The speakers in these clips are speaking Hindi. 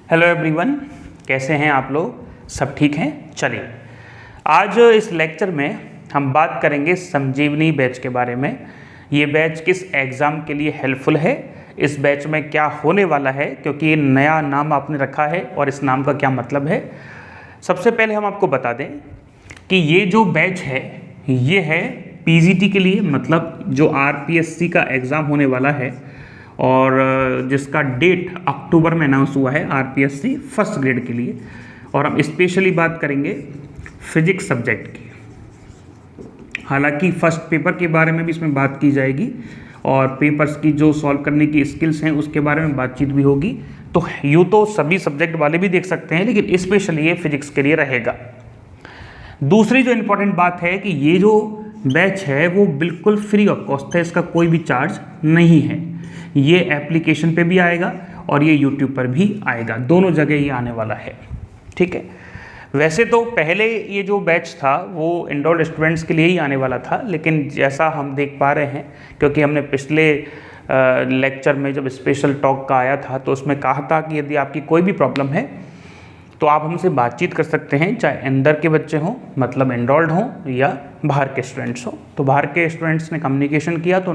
हेलो एवरीवन, कैसे हैं आप लोग? सब ठीक हैं? चलिए आज इस लेक्चर में हम बात करेंगे संजीवनी बैच के बारे में। ये बैच किस एग्ज़ाम के लिए हेल्पफुल है, इस बैच में क्या होने वाला है, क्योंकि ये नया नाम आपने रखा है और इस नाम का क्या मतलब है। सबसे पहले हम आपको बता दें कि ये जो बैच है ये है पीजीटी के लिए, मतलब जो आरपीएससी का एग्ज़ाम होने वाला है और जिसका डेट अक्टूबर में अनाउंस हुआ है आरपीएससी फर्स्ट ग्रेड के लिए। और हम स्पेशली बात करेंगे फिजिक्स सब्जेक्ट की। हालांकि फर्स्ट पेपर के बारे में भी इसमें बात की जाएगी और पेपर्स की जो सॉल्व करने की स्किल्स हैं उसके बारे में बातचीत भी होगी। तो यूँ तो सभी सब्जेक्ट वाले भी देख सकते हैं, लेकिन स्पेशली ये फिजिक्स के लिए रहेगा। दूसरी जो इम्पोर्टेंट बात है कि ये जो बैच है वो बिल्कुल फ्री ऑफ कॉस्ट है, इसका कोई भी चार्ज नहीं है। ये एप्लीकेशन पे भी आएगा और ये यूट्यूब पर भी आएगा, दोनों जगह ये आने वाला है। ठीक है, वैसे तो पहले ये जो बैच था वो एनरोल्ड स्टूडेंट्स के लिए ही आने वाला था, लेकिन जैसा हम देख पा रहे हैं, क्योंकि हमने पिछले लेक्चर में जब स्पेशल टॉक का आया था तो उसमें कहा था कि यदि आपकी कोई भी प्रॉब्लम है तो आप हमसे बातचीत कर सकते हैं, चाहे अंदर के बच्चे हों, मतलब एनरोल्ड हों, या बाहर के स्टूडेंट्स हों। तो बाहर के स्टूडेंट्स ने कम्युनिकेशन किया तो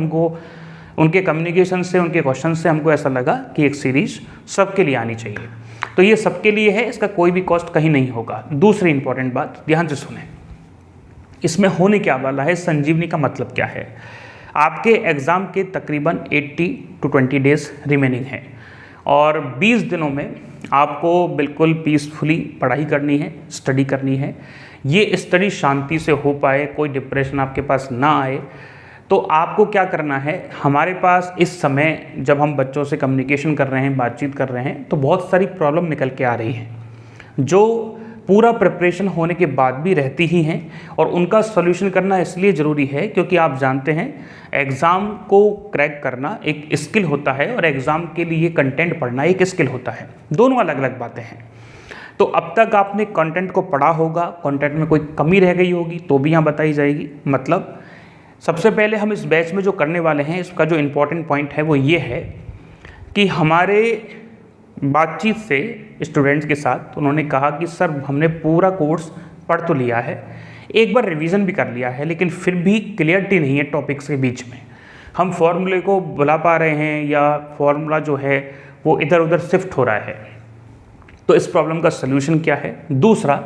उनके कम्युनिकेशन से, उनके क्वेश्चन से हमको ऐसा लगा कि एक सीरीज सबके लिए आनी चाहिए। तो ये सबके लिए है, इसका कोई भी कॉस्ट कहीं नहीं होगा। दूसरी इंपॉर्टेंट बात ध्यान से सुने, इसमें होने क्या वाला है, संजीवनी का मतलब क्या है। आपके एग्ज़ाम के तकरीबन 80 to 20 डेज रिमेनिंग है और 20 दिनों में आपको बिल्कुल पीसफुली पढ़ाई करनी है, स्टडी करनी है। ये स्टडी शांति से हो पाए, कोई डिप्रेशन आपके पास ना आए, तो आपको क्या करना है। हमारे पास इस समय जब हम बच्चों से कम्युनिकेशन कर रहे हैं, बातचीत कर रहे हैं, तो बहुत सारी प्रॉब्लम निकल के आ रही हैं जो पूरा प्रिपरेशन होने के बाद भी रहती ही हैं, और उनका सॉल्यूशन करना इसलिए ज़रूरी है क्योंकि आप जानते हैं एग्ज़ाम को क्रैक करना एक स्किल होता है और एग्ज़ाम के लिए कंटेंट पढ़ना एक स्किल होता है। दोनों अलग अलग बातें हैं। तो अब तक आपने कंटेंट को पढ़ा होगा, कंटेंट में कोई कमी रह गई होगी तो भी यहाँ बताई जाएगी। मतलब सबसे पहले हम इस बैच में जो करने वाले हैं, इसका जो इम्पोर्टेंट पॉइंट है वो ये है कि हमारे बातचीत से स्टूडेंट्स के साथ उन्होंने कहा कि सर हमने पूरा कोर्स पढ़ तो लिया है, एक बार रिवीजन भी कर लिया है, लेकिन फिर भी क्लियरिटी नहीं है टॉपिक्स के बीच में। हम फॉर्मूले को बुला पा रहे हैं या फॉर्मूला जो है वो इधर उधर शिफ्ट हो रहा है। तो इस प्रॉब्लम का सल्यूशन क्या है। दूसरा,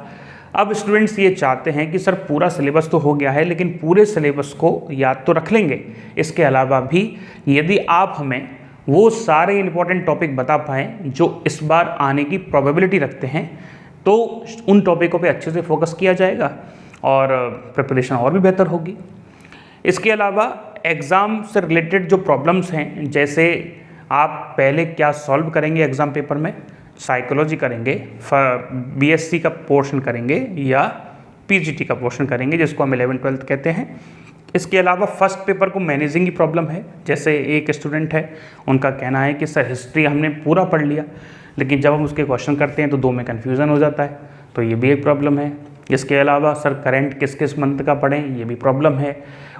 अब स्टूडेंट्स ये चाहते हैं कि सर पूरा सिलेबस तो हो गया है, लेकिन पूरे सिलेबस को याद तो रख लेंगे, इसके अलावा भी यदि आप हमें वो सारे इंपॉर्टेंट टॉपिक बता पाएँ जो इस बार आने की प्रोबेबिलिटी रखते हैं, तो उन टॉपिकों पे अच्छे से फोकस किया जाएगा और प्रिपरेशन और भी बेहतर होगी। इसके अलावा एग्ज़ाम से रिलेटेड जो प्रॉब्लम्स हैं, जैसे आप पहले क्या सॉल्व करेंगे एग्ज़ाम पेपर में, साइकोलॉजी करेंगे, बीएससी का पोर्शन करेंगे या पीजीटी का पोर्शन करेंगे, जिसको हम 11th-12th कहते हैं। इसके अलावा फर्स्ट पेपर को मैनेजिंग की प्रॉब्लम है। जैसे एक स्टूडेंट है, उनका कहना है कि सर हिस्ट्री हमने पूरा पढ़ लिया, लेकिन जब हम उसके क्वेश्चन करते हैं तो दो में कन्फ्यूज़न हो जाता है, तो ये भी एक प्रॉब्लम है। इसके अलावा सर करंट किस किस मंथ का पढ़ें, ये भी प्रॉब्लम है।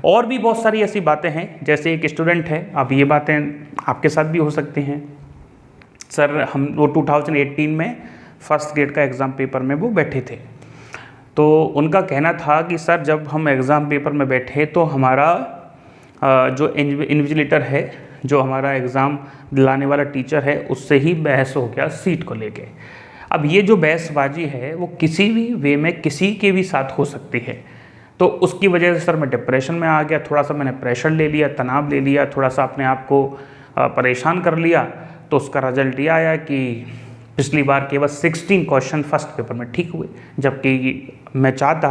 और भी बहुत सारी ऐसी बातें हैं। जैसे एक स्टूडेंट है, अब ये बातें आपके साथ भी हो सकती हैं, सर हम वो 2018 में फर्स्ट ग्रेड का एग्ज़ाम पेपर में वो बैठे थे, तो उनका कहना था कि सर जब हम एग्ज़ाम पेपर में बैठे तो हमारा जो इन्विजिलेटर है, जो हमारा एग्ज़ाम दिलाने वाला टीचर है, उससे ही बहस हो गया सीट को लेके। अब ये जो बहसबाजी है वो किसी भी वे में किसी के भी साथ हो सकती है, तो उसकी वजह से सर मैं डिप्रेशन में आ गया, थोड़ा सा मैंने प्रेशर ले लिया, तनाव ले लिया, थोड़ा सा अपने आप को परेशान कर लिया। तो उसका रिजल्ट ये आया कि पिछली बार केवल 16 क्वेश्चन फर्स्ट पेपर में ठीक हुए, जबकि मैं चाहता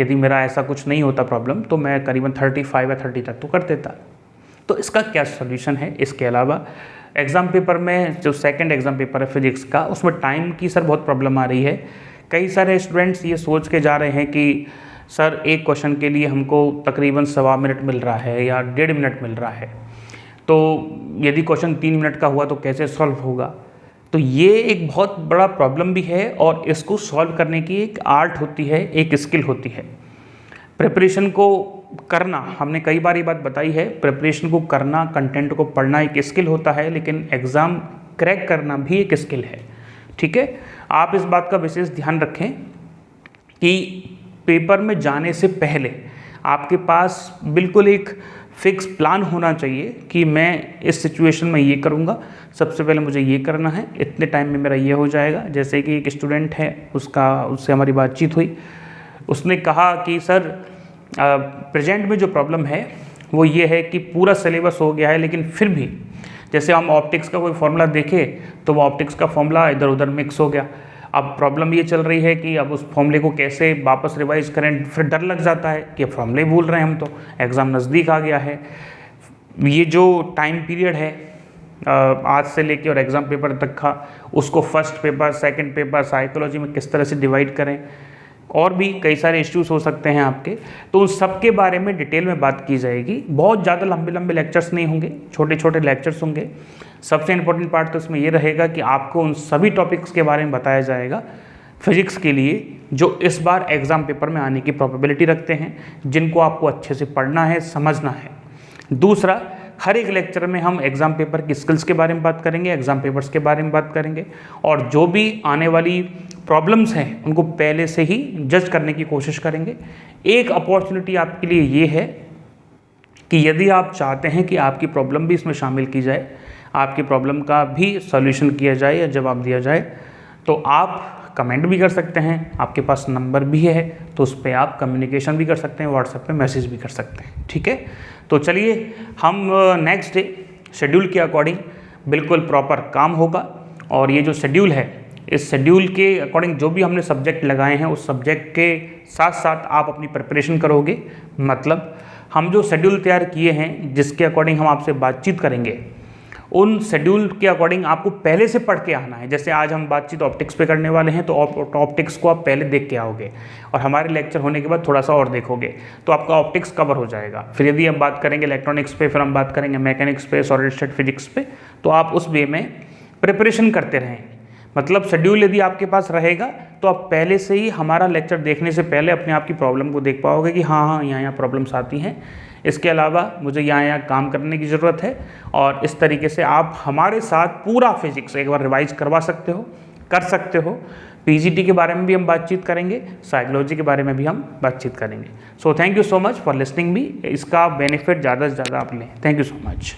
यदि मेरा ऐसा कुछ नहीं होता प्रॉब्लम तो मैं करीबन 35 या 30 तक तो कर देता। तो इसका क्या सॉल्यूशन है। इसके अलावा एग्ज़ाम पेपर में जो सेकंड एग्ज़ाम पेपर है फिजिक्स का, उसमें टाइम की सर बहुत प्रॉब्लम आ रही है। कई सारे स्टूडेंट्स ये सोच के जा रहे हैं कि सर एक क्वेश्चन के लिए हमको तकरीबन 1.25 मिनट मिल रहा है या 1.5 मिनट मिल रहा है, तो यदि क्वेश्चन 3 मिनट का हुआ तो कैसे सॉल्व होगा। तो ये एक बहुत बड़ा प्रॉब्लम भी है और इसको सॉल्व करने की एक आर्ट होती है, एक स्किल होती है। प्रिपरेशन को करना, हमने कई बार ये बात बताई है, प्रिपरेशन को करना, कंटेंट को पढ़ना एक स्किल होता है, लेकिन एग्ज़ाम क्रैक करना भी एक स्किल है। ठीक है। आप इस बात का विशेष ध्यान रखें कि पेपर में जाने से पहले आपके पास बिल्कुल एक फिक्स प्लान होना चाहिए कि मैं इस सिचुएशन में ये करूँगा, सबसे पहले मुझे ये करना है, इतने टाइम में मेरा ये हो जाएगा। जैसे कि एक स्टूडेंट है, उससे हमारी बातचीत हुई, उसने कहा कि सर प्रेजेंट में जो प्रॉब्लम है वो ये है कि पूरा सिलेबस हो गया है, लेकिन फिर भी जैसे हम ऑप्टिक्स का कोई फॉर्मूला देखें तो वो ऑप्टिक्स का फॉर्मूला इधर उधर मिक्स हो गया। अब प्रॉब्लम ये चल रही है कि अब उस फॉर्मूले को कैसे वापस रिवाइज करें, फिर डर लग जाता है कि फॉर्मूले भूल रहे हैं हम, तो एग्ज़ाम नज़दीक आ गया है। ये जो टाइम पीरियड है आज से लेके और एग्ज़ाम पेपर तक का, उसको first paper, second paper, psychology में किस तरह से डिवाइड करें, और भी कई सारे इश्यूज हो सकते हैं आपके, तो उन सब के बारे में डिटेल में बात की जाएगी। बहुत ज़्यादा लंबे लंबे लेक्चर्स नहीं होंगे, छोटे छोटे लेक्चर्स होंगे। सबसे इम्पोर्टेंट पार्ट तो इसमें यह रहेगा कि आपको उन सभी टॉपिक्स के बारे में बताया जाएगा फिजिक्स के लिए जो इस बार एग्ज़ाम पेपर में आने की प्रोबेबिलिटी रखते हैं, जिनको आपको अच्छे से पढ़ना है, समझना है। दूसरा, हर एक लेक्चर में हम एग्ज़ाम पेपर की स्किल्स के बारे में बात करेंगे, एग्ज़ाम पेपर्स के बारे में बात करेंगे, और जो भी आने वाली प्रॉब्लम्स हैं उनको पहले से ही जज करने की कोशिश करेंगे। एक अपॉर्चुनिटी आपके लिए ये है कि यदि आप चाहते हैं कि आपकी प्रॉब्लम भी इसमें शामिल की जाए, आपकी प्रॉब्लम का भी सॉल्यूशन किया जाए या जवाब दिया जाए, तो आप कमेंट भी कर सकते हैं, आपके पास नंबर भी है तो उस पर आप कम्युनिकेशन भी कर सकते हैं, व्हाट्सएप पे मैसेज भी कर सकते हैं, ठीक है। तो चलिए हम नेक्स्ट डे शेड्यूल के अकॉर्डिंग बिल्कुल प्रॉपर काम होगा, और ये जो शेड्यूल है, इस शेड्यूल के अकॉर्डिंग जो भी हमने सब्जेक्ट लगाए हैं उस सब्जेक्ट के साथ साथ आप अपनी प्रिपरेशन करोगे। मतलब हम जो शेड्यूल तैयार किए हैं, जिसके अकॉर्डिंग हम आपसे बातचीत करेंगे, उन शेड्यूल के अकॉर्डिंग आपको पहले से पढ़ के आना है। जैसे आज हम बातचीत ऑप्टिक्स पे करने वाले हैं, तो ऑप्टिक्स को आप पहले देख के आओगे और हमारे लेक्चर होने के बाद थोड़ा सा और देखोगे, तो आपका ऑप्टिक्स कवर हो जाएगा। फिर यदि हम बात करेंगे इलेक्ट्रॉनिक्स पे, फिर हम बात करेंगे मैकेनिक्स पे, सॉलिड स्टेट फिजिक्स पे, तो आप उस वे में प्रिपरेशन करते रहें। मतलब शेड्यूल यदि आपके पास रहेगा तो आप पहले से ही हमारा लेक्चर देखने से पहले अपने आप की प्रॉब्लम को देख पाओगे कि हाँ यहाँ प्रॉब्लम्स आती हैं, इसके अलावा मुझे यहाँ काम करने की ज़रूरत है, और इस तरीके से आप हमारे साथ पूरा फिजिक्स एक बार रिवाइज करवा सकते हो, कर सकते हो। पीजीटी के बारे में भी हम बातचीत करेंगे, साइकोलॉजी के बारे में भी हम बातचीत करेंगे। So thank you so much for listening me. इसका बेनिफिट ज़्यादा से ज़्यादा आप लें। Thank you so much.